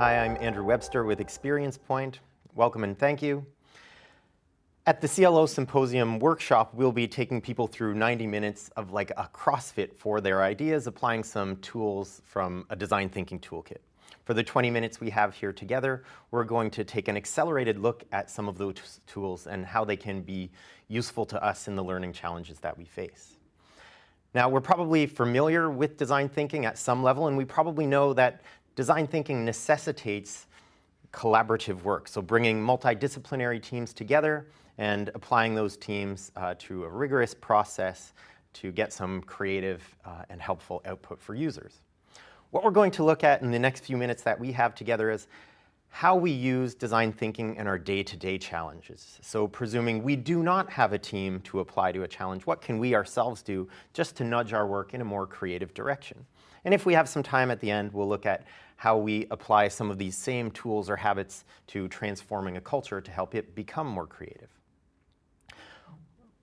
Hi, I'm Andrew Webster with ExperiencePoint. Welcome and thank you. At the CLO Symposium workshop, we'll be taking people through 90 minutes of like a CrossFit for their ideas, applying some tools from a design thinking toolkit. For the 20 minutes we have here together, we're going to take an accelerated look at some of those tools and how they can be useful to us in the learning challenges that we face. Now, we're probably familiar with design thinking at some level, and we probably know that design thinking necessitates collaborative work, so bringing multidisciplinary teams together and applying those teams to a rigorous process to get some creative and helpful output for users. What we're going to look at in the next few minutes that we have together is how we use design thinking in our day-to-day challenges. So presuming we do not have a team to apply to a challenge, what can we ourselves do just to nudge our work in a more creative direction? And if we have some time at the end, we'll look at how we apply some of these same tools or habits to transforming a culture to help it become more creative.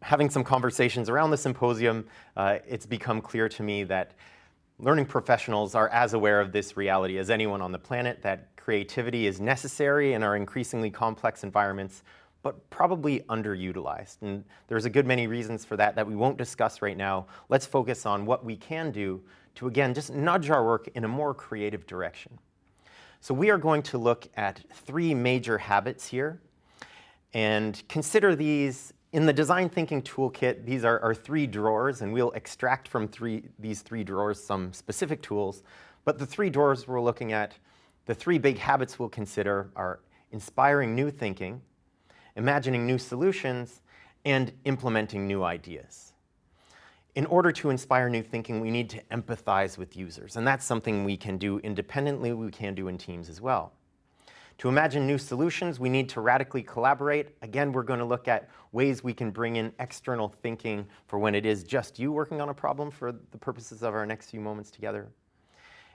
Having some conversations around the symposium, it's become clear to me that learning professionals are as aware of this reality as anyone on the planet, that creativity is necessary in our increasingly complex environments, but probably underutilized. And there's a good many reasons for that we won't discuss right now. Let's focus on what we can do to, again, just nudge our work in a more creative direction. So we are going to look at three major habits here and consider these in the design thinking toolkit. These are our three drawers, and we'll extract from these three drawers some specific tools. But the three drawers we're looking at, the three big habits we'll consider are inspiring new thinking, imagining new solutions, and implementing new ideas. In order to inspire new thinking, we need to empathize with users, and that's something we can do independently, we can do in teams as well. To imagine new solutions, we need to radically collaborate. Again, we're going to look at ways we can bring in external thinking for when it is just you working on a problem for the purposes of our next few moments together.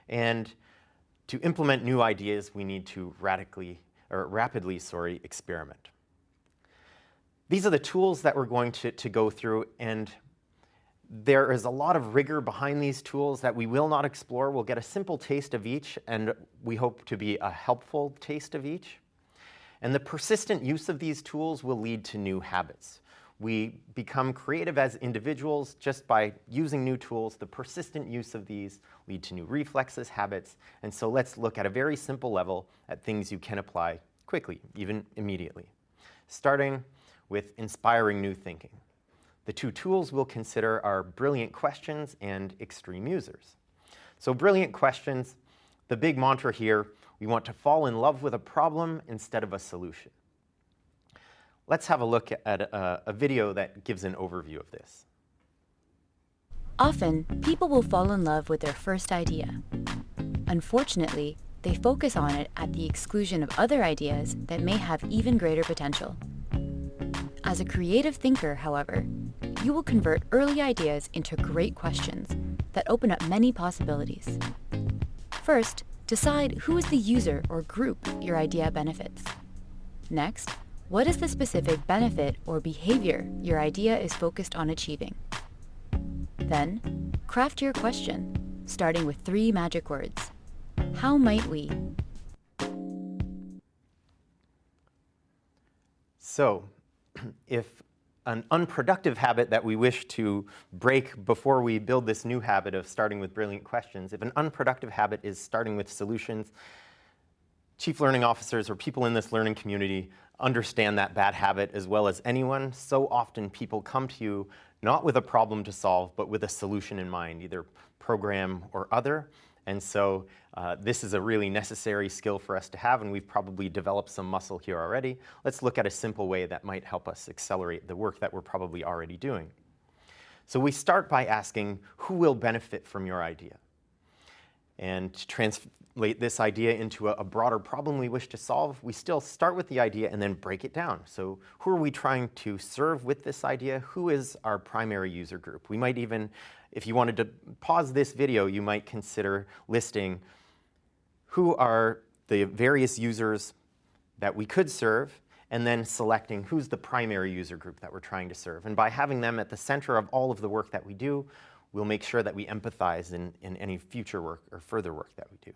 And to implement new ideas, we need to rapidly experiment. These are the tools that we're going to go through, and there is a lot of rigor behind these tools that we will not explore. We'll get a simple taste of each, and we hope to be a helpful taste of each. And the persistent use of these tools will lead to new habits. We become creative as individuals just by using new tools. The persistent use of these lead to new reflexes, habits, and so let's look at a very simple level at things you can apply quickly, even immediately. Starting with inspiring new thinking. The two tools we'll consider are brilliant questions and extreme users. So brilliant questions, the big mantra here, we want to fall in love with a problem instead of a solution. Let's have a look at a video that gives an overview of this. Often, people will fall in love with their first idea. Unfortunately, they focus on it at the exclusion of other ideas that may have even greater potential. As a creative thinker, however, you will convert early ideas into great questions that open up many possibilities. First, decide who is the user or group your idea benefits. Next, what is the specific benefit or behavior your idea is focused on achieving? Then, craft your question, starting with 3 magic words. How might we? So, if an unproductive habit that we wish to break before we build this new habit of starting with brilliant questions, if an unproductive habit is starting with solutions, chief learning officers or people in this learning community understand that bad habit as well as anyone. So often people come to you not with a problem to solve, but with a solution in mind, either program or other. And so this is a really necessary skill for us to have, and we've probably developed some muscle here already. Let's look at a simple way that might help us accelerate the work that we're probably already doing. So we start by asking, who will benefit from your idea? And to translate this idea into a broader problem we wish to solve, we still start with the idea and then break it down. So who are we trying to serve with this idea? Who is our primary user group? We might even, if you wanted to pause this video, you might consider listing who are the various users that we could serve, and then selecting who's the primary user group that we're trying to serve. And by having them at the center of all of the work that we do, we'll make sure that we empathize in any future work or further work that we do.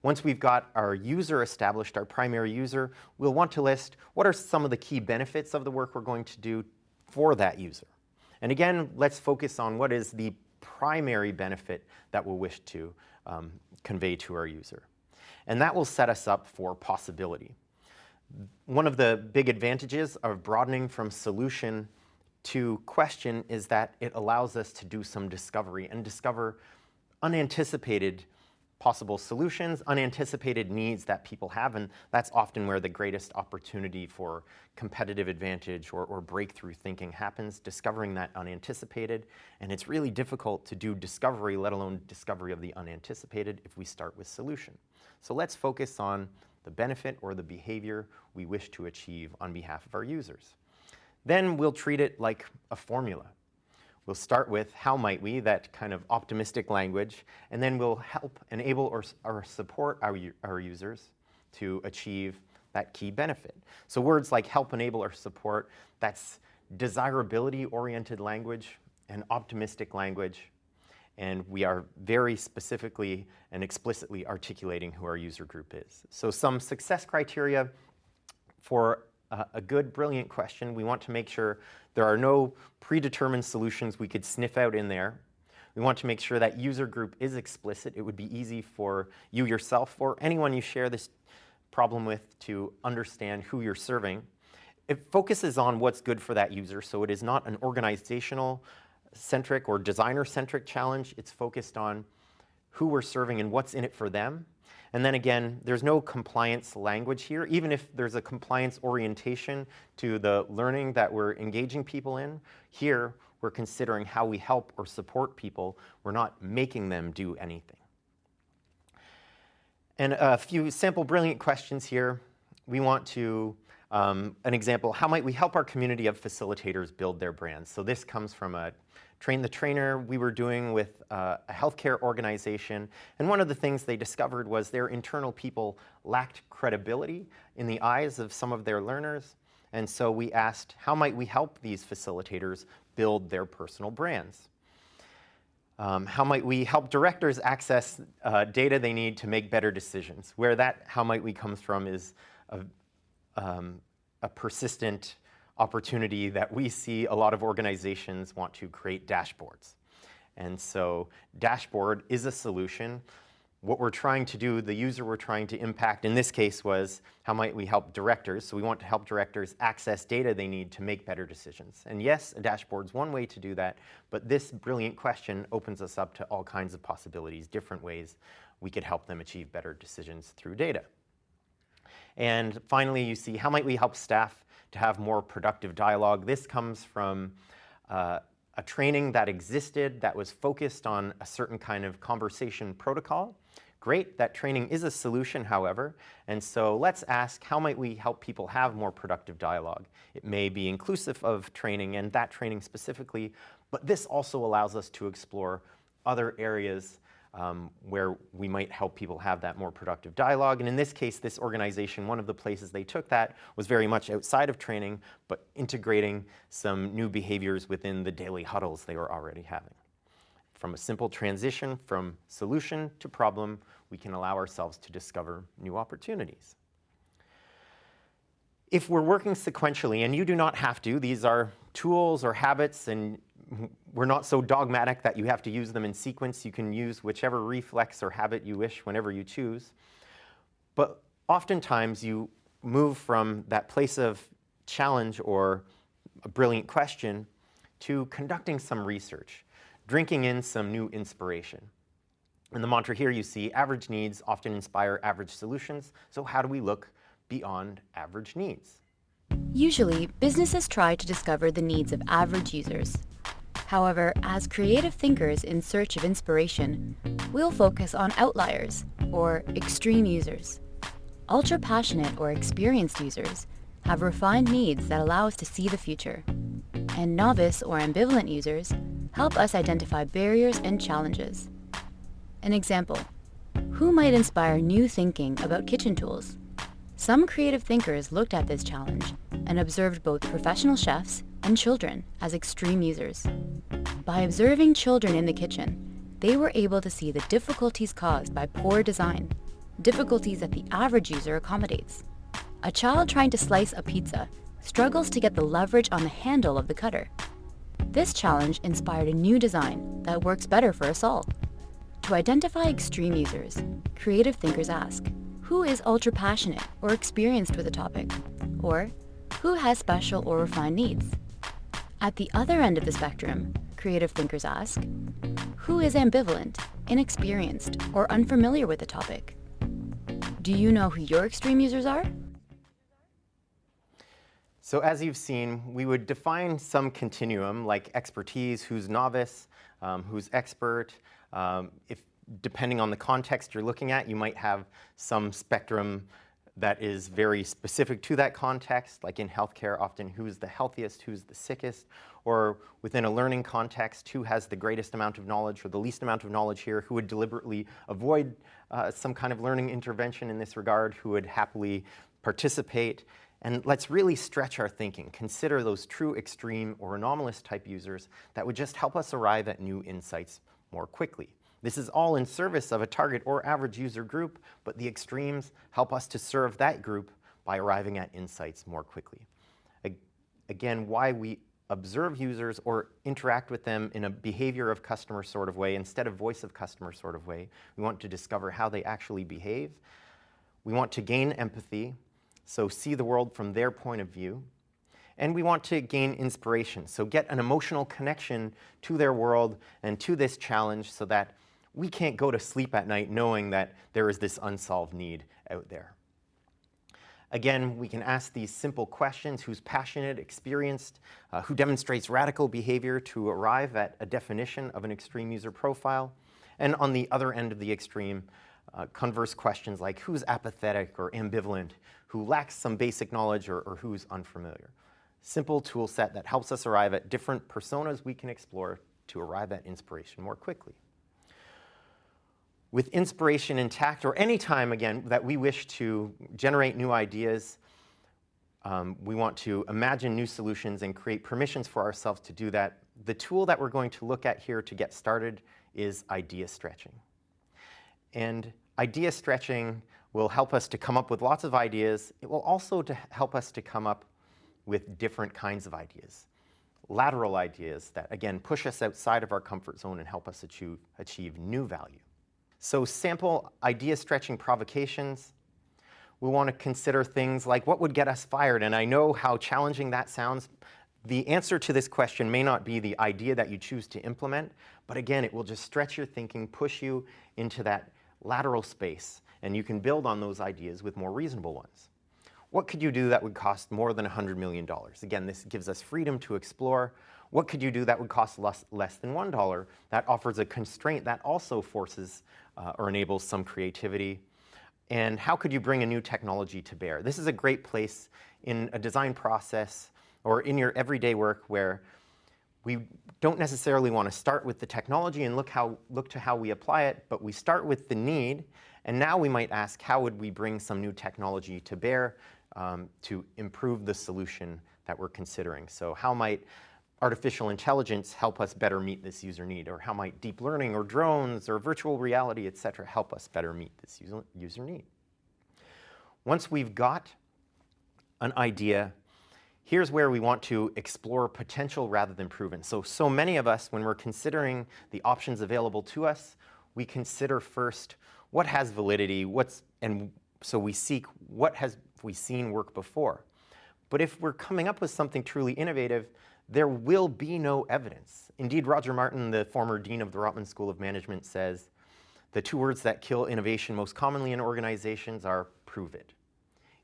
Once we've got our user established, our primary user, we'll want to list what are some of the key benefits of the work we're going to do for that user. And again, let's focus on what is the primary benefit that we'll wish to convey to our user. And that will set us up for possibility. One of the big advantages of broadening from solution to question is that it allows us to do some discovery and discover unanticipated possible solutions, unanticipated needs that people have, and that's often where the greatest opportunity for competitive advantage or breakthrough thinking happens, discovering that unanticipated. And it's really difficult to do discovery, let alone discovery of the unanticipated, if we start with solution. So let's focus on the benefit or the behavior we wish to achieve on behalf of our users. Then we'll treat it like a formula. We'll start with how might we, that kind of optimistic language, and then we'll help enable or support our users to achieve that key benefit. So words like help, enable, or support, that's desirability-oriented language and optimistic language, and we are very specifically and explicitly articulating who our user group is. So some success criteria for a good, brilliant question. We want to make sure there are no predetermined solutions we could sniff out in there. We want to make sure that user group is explicit. It would be easy for you yourself or anyone you share this problem with to understand who you're serving. It focuses on what's good for that user, so it is not an organizational-centric or designer-centric challenge. It's focused on who we're serving and what's in it for them. And then again, there's no compliance language here. Even if there's a compliance orientation to the learning that we're engaging people in, here we're considering how we help or support people. We're not making them do anything. And a few sample brilliant questions here. We want to, an example, how might we help our community of facilitators build their brands? So this comes from a Train the Trainer we were doing with a healthcare organization. And one of the things they discovered was their internal people lacked credibility in the eyes of some of their learners. And so we asked, how might we help these facilitators build their personal brands? How might we help directors access data they need to make better decisions? Where that how might we comes from is a persistent opportunity that we see a lot of organizations want to create dashboards. And so dashboard is a solution. What we're trying to do, the user we're trying to impact in this case was how might we help directors? So we want to help directors access data they need to make better decisions. And yes, a dashboard's one way to do that, but this brilliant question opens us up to all kinds of possibilities, different ways we could help them achieve better decisions through data. And finally, you see, how might we help staff to have more productive dialogue? This comes from a training that existed that was focused on a certain kind of conversation protocol. Great, that training is a solution, however, and so let's ask, how might we help people have more productive dialogue? It may be inclusive of training and that training specifically, but this also allows us to explore other areas where we might help people have that more productive dialogue. And in this case, this organization, one of the places they took that was very much outside of training, but integrating some new behaviors within the daily huddles they were already having. From a simple transition from solution to problem, we can allow ourselves to discover new opportunities. If we're working sequentially, and you do not have to, these are tools or habits, and we're not so dogmatic that you have to use them in sequence. You can use whichever reflex or habit you wish whenever you choose. But oftentimes you move from that place of challenge or a brilliant question to conducting some research, drinking in some new inspiration. In the mantra here you see, average needs often inspire average solutions. So how do we look beyond average needs? Usually, businesses try to discover the needs of average users. However, as creative thinkers in search of inspiration, we'll focus on outliers, or extreme users. Ultra-passionate or experienced users have refined needs that allow us to see the future. And novice or ambivalent users help us identify barriers and challenges. An example, who might inspire new thinking about kitchen tools? Some creative thinkers looked at this challenge and observed both professional chefs and children as extreme users. By observing children in the kitchen, they were able to see the difficulties caused by poor design, difficulties that the average user accommodates. A child trying to slice a pizza struggles to get the leverage on the handle of the cutter. This challenge inspired a new design that works better for us all. To identify extreme users, creative thinkers ask, who is ultra-passionate or experienced with a topic? Or, who has special or refined needs? At the other end of the spectrum, creative thinkers ask, who is ambivalent, inexperienced, or unfamiliar with the topic? Do you know who your extreme users are? So as you've seen, we would define some continuum like expertise, who's novice, who's expert. Depending on the context you're looking at, you might have some spectrum that is very specific to that context, like in healthcare, often who's the healthiest, who's the sickest, or within a learning context, who has the greatest amount of knowledge or the least amount of knowledge here, who would deliberately avoid some kind of learning intervention in this regard, who would happily participate. And let's really stretch our thinking. Consider those true extreme or anomalous type users that would just help us arrive at new insights more quickly. This is all in service of a target or average user group, but the extremes help us to serve that group by arriving at insights more quickly. Again, why we observe users or interact with them in a behavior of customer sort of way instead of voice of customer sort of way. We want to discover how they actually behave. We want to gain empathy, so see the world from their point of view. And we want to gain inspiration, so get an emotional connection to their world and to this challenge so that we can't go to sleep at night knowing that there is this unsolved need out there. Again, we can ask these simple questions: who's passionate, experienced, who demonstrates radical behavior, to arrive at a definition of an extreme user profile. And on the other end of the extreme, converse questions like who's apathetic or ambivalent, who lacks some basic knowledge, or who's unfamiliar. Simple tool set that helps us arrive at different personas we can explore to arrive at inspiration more quickly. With inspiration intact, or any time, again, that we wish to generate new ideas, we want to imagine new solutions and create permissions for ourselves to do that. The tool that we're going to look at here to get started is idea stretching. And idea stretching will help us to come up with lots of ideas. It will also help us to come up with different kinds of ideas. Lateral ideas that, again, push us outside of our comfort zone and help us achieve new value. So sample idea stretching provocations. We want to consider things like what would get us fired, and I know how challenging that sounds. The answer to this question may not be the idea that you choose to implement, but again, it will just stretch your thinking, push you into that lateral space, and you can build on those ideas with more reasonable ones. What could you do that would cost more than $100 million? Again, this gives us freedom to explore. What could you do that would cost less than $1? That offers a constraint that also forces or enables some creativity. And how could you bring a new technology to bear? This is a great place in a design process or in your everyday work where we don't necessarily want to start with the technology and look to how we apply it, but we start with the need, and now we might ask, how would we bring some new technology to bear to improve the solution that we're considering? So how might artificial intelligence help us better meet this user need? Or how might deep learning or drones or virtual reality, et cetera, help us better meet this user need? Once we've got an idea, here's where we want to explore potential rather than proven. So many of us, when we're considering the options available to us, we consider first what has validity, and so we seek what have we seen work before. But if we're coming up with something truly innovative, there will be no evidence. Indeed, Roger Martin, the former dean of the Rotman School of Management, says, the two words that kill innovation most commonly in organizations are prove it.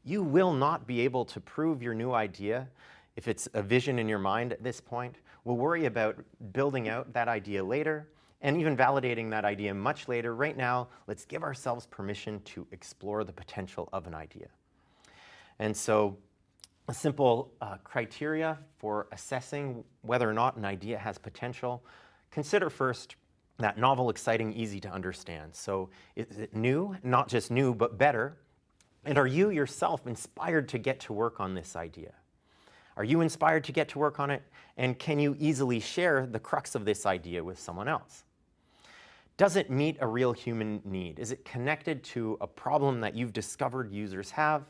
You will not be able to prove your new idea if it's a vision in your mind at this point. We'll worry about building out that idea later and even validating that idea much later. Right now, let's give ourselves permission to explore the potential of an idea. And so a simple criteria for assessing whether or not an idea has potential: consider first that novel, exciting, easy to understand. So is it new? Not just new, but better. And are you yourself inspired to get to work on this idea? Are you inspired to get to work on it? And can you easily share the crux of this idea with someone else? Does it meet a real human need? Is it connected to a problem that you've discovered users have?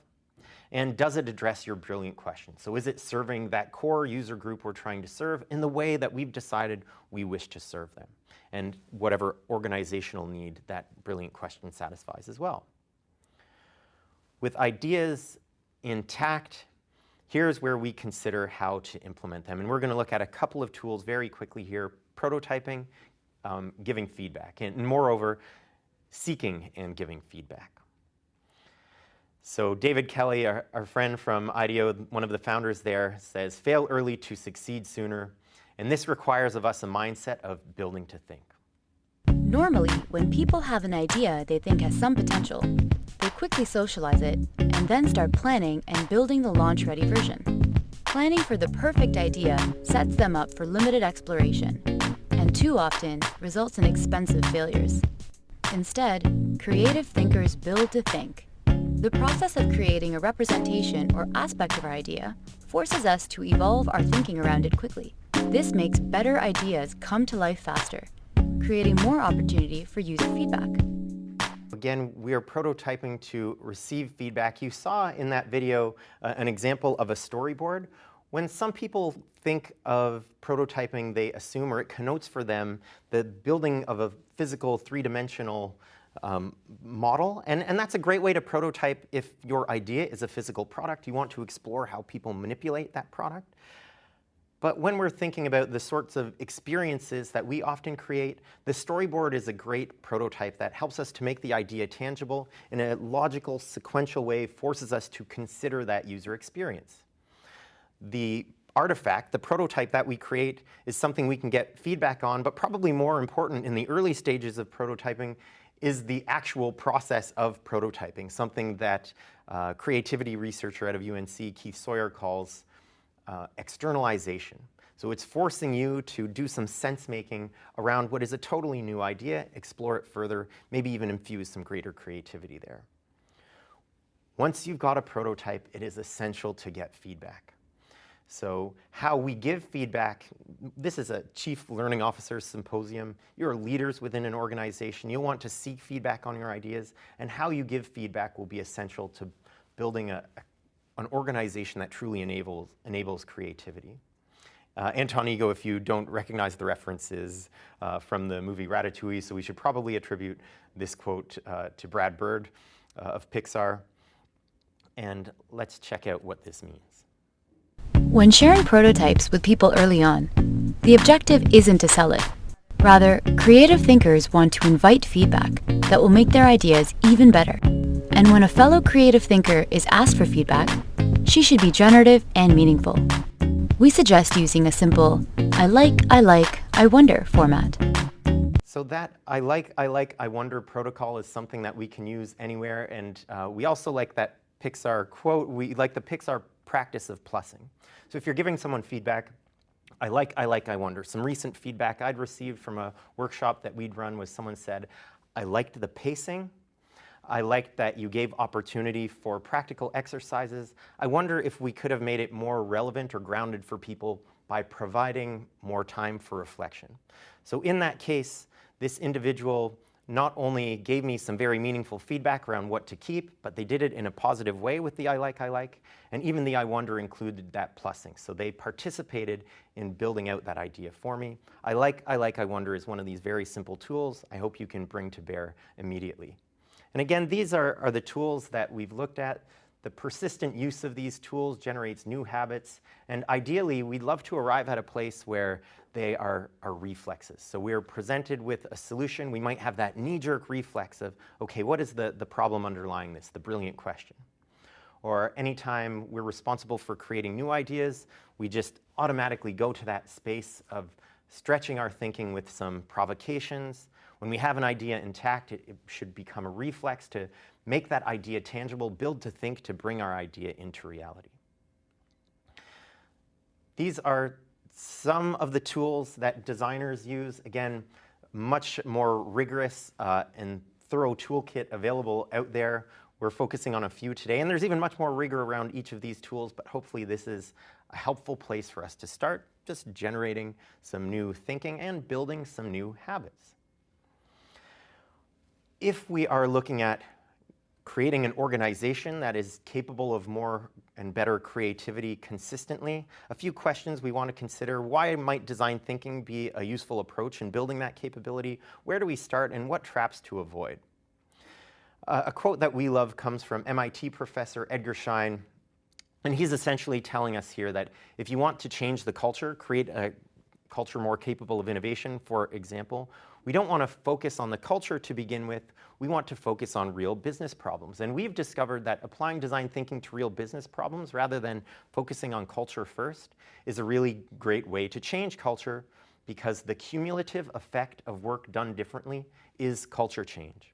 And does it address your brilliant question? So is it serving that core user group we're trying to serve in the way that we've decided we wish to serve them? And whatever organizational need that brilliant question satisfies as well. With ideas intact, here's where we consider how to implement them. And we're going to look at a couple of tools very quickly here: prototyping, giving feedback, and moreover, seeking and giving feedback. So David Kelly, our friend from IDEO, one of the founders there, says, "Fail early to succeed sooner, and this requires of us a mindset of building to think." Normally, when people have an idea they think has some potential, they quickly socialize it and then start planning and building the launch-ready version. Planning for the perfect idea sets them up for limited exploration, and too often results in expensive failures. Instead, creative thinkers build to think. The process of creating a representation or aspect of our idea forces us to evolve our thinking around it quickly. This makes better ideas come to life faster, creating more opportunity for user feedback. Again, we are prototyping to receive feedback. You saw in that video an example of a storyboard. When some people think of prototyping, they assume, or it connotes for them, the building of a physical three-dimensional model. And that's a great way to prototype if your idea is a physical product. You want to explore how people manipulate that product. But when we're thinking about the sorts of experiences that we often create, the storyboard is a great prototype that helps us to make the idea tangible in a logical, sequential way, forces us to consider that user experience. The artifact, the prototype that we create, is something we can get feedback on, but probably more important in the early stages of prototyping is the actual process of prototyping, something that creativity researcher out of UNC, Keith Sawyer, calls externalization. So it's forcing you to do some sense-making around what is a totally new idea, explore it further, maybe even infuse some greater creativity there. Once you've got a prototype, it is essential to get feedback. So how we give feedback, this is a Chief Learning Officers Symposium. You're leaders within an organization. You'll want to seek feedback on your ideas, and how you give feedback will be essential to building an organization that truly enables creativity. Anton Ego, if you don't recognize the references from the movie Ratatouille, so we should probably attribute this quote to Brad Bird of Pixar. And let's check out what this means. When sharing prototypes with people early on, the objective isn't to sell it. Rather, creative thinkers want to invite feedback that will make their ideas even better. And when a fellow creative thinker is asked for feedback, she should be generative and meaningful. We suggest using a simple I like, I wonder format. So that I like, I wonder protocol is something that we can use anywhere, and we also like that Pixar quote. We like the Pixar practice of plussing. So if you're giving someone feedback, I like, I wonder. Some recent feedback I'd received from a workshop that we'd run was someone said, I liked the pacing. I liked that you gave opportunity for practical exercises. I wonder if we could have made it more relevant or grounded for people by providing more time for reflection. So in that case, this individual not only gave me some very meaningful feedback around what to keep, but they did it in a positive way with the I like, and even the I wonder included that plussing. So they participated in building out that idea for me. I like, I wonder is one of these very simple tools I hope you can bring to bear immediately. And again, these are the tools that we've looked at. The persistent use of these tools generates new habits, and ideally, we'd love to arrive at a place where they are reflexes. So we're presented with a solution. We might have that knee-jerk reflex of, okay, what is the problem underlying this, the brilliant question? Or anytime we're responsible for creating new ideas, we just automatically go to that space of stretching our thinking with some provocations. When we have an idea intact, it should become a reflex to make that idea tangible, build to think to bring our idea into reality. These are some of the tools that designers use. Again, much more rigorous and thorough toolkit available out there. We're focusing on a few today, and there's even much more rigor around each of these tools, but hopefully this is a helpful place for us to start just generating some new thinking and building some new habits. If we are looking at creating an organization that is capable of more and better creativity consistently, a few questions we want to consider. Why might design thinking be a useful approach in building that capability? Where do we start, and what traps to avoid? A quote that we love comes from MIT professor Edgar Schein, and he's essentially telling us here that if you want to change the culture, create a culture more capable of innovation, for example, we don't want to focus on the culture to begin with. We want to focus on real business problems. And we've discovered that applying design thinking to real business problems rather than focusing on culture first is a really great way to change culture, because the cumulative effect of work done differently is culture change.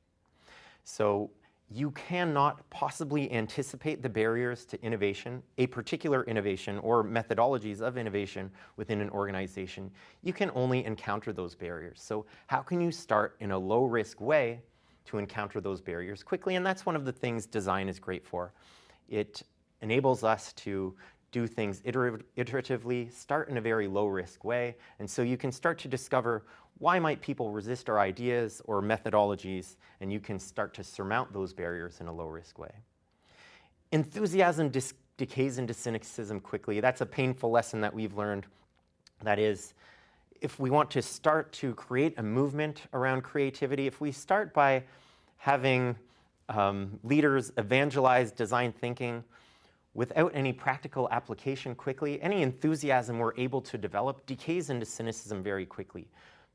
So you cannot possibly anticipate the barriers to innovation, a particular innovation or methodologies of innovation within an organization. You can only encounter those barriers. So how can you start in a low-risk way to encounter those barriers quickly? And that's one of the things design is great for. It enables us to do things iteratively, start in a very low-risk way, and so you can start to discover why might people resist our ideas or methodologies, and you can start to surmount those barriers in a low-risk way. Enthusiasm decays into cynicism quickly. That's a painful lesson that we've learned. That is, if we want to start to create a movement around creativity, if we start by having leaders evangelize design thinking without any practical application quickly, any enthusiasm we're able to develop decays into cynicism very quickly.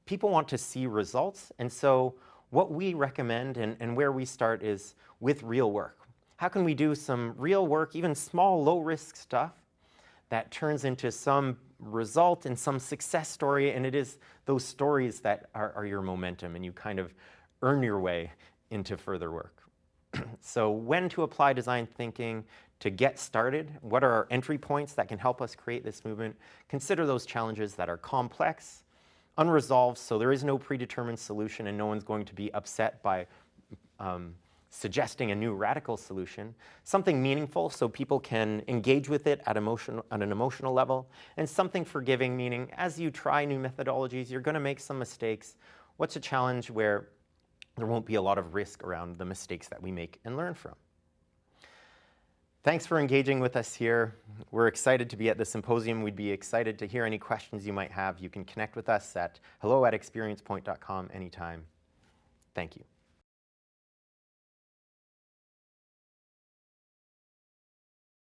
People want to see results, and so what we recommend and where we start is with real work. How can we do some real work, even small, low-risk stuff, that turns into some result and some success story, and it is those stories that are your momentum, and you kind of earn your way into further work. So when to apply design thinking to get started? What are our entry points that can help us create this movement? Consider those challenges that are complex, unresolved, so there is no predetermined solution and no one's going to be upset by suggesting a new radical solution. Something meaningful so people can engage with it at an emotional level, and something forgiving, meaning as you try new methodologies, you're going to make some mistakes. What's a challenge where there won't be a lot of risk around the mistakes that we make and learn from? Thanks for engaging with us here. We're excited to be at the symposium. We'd be excited to hear any questions you might have. You can connect with us at hello@experiencepoint.com anytime. Thank you.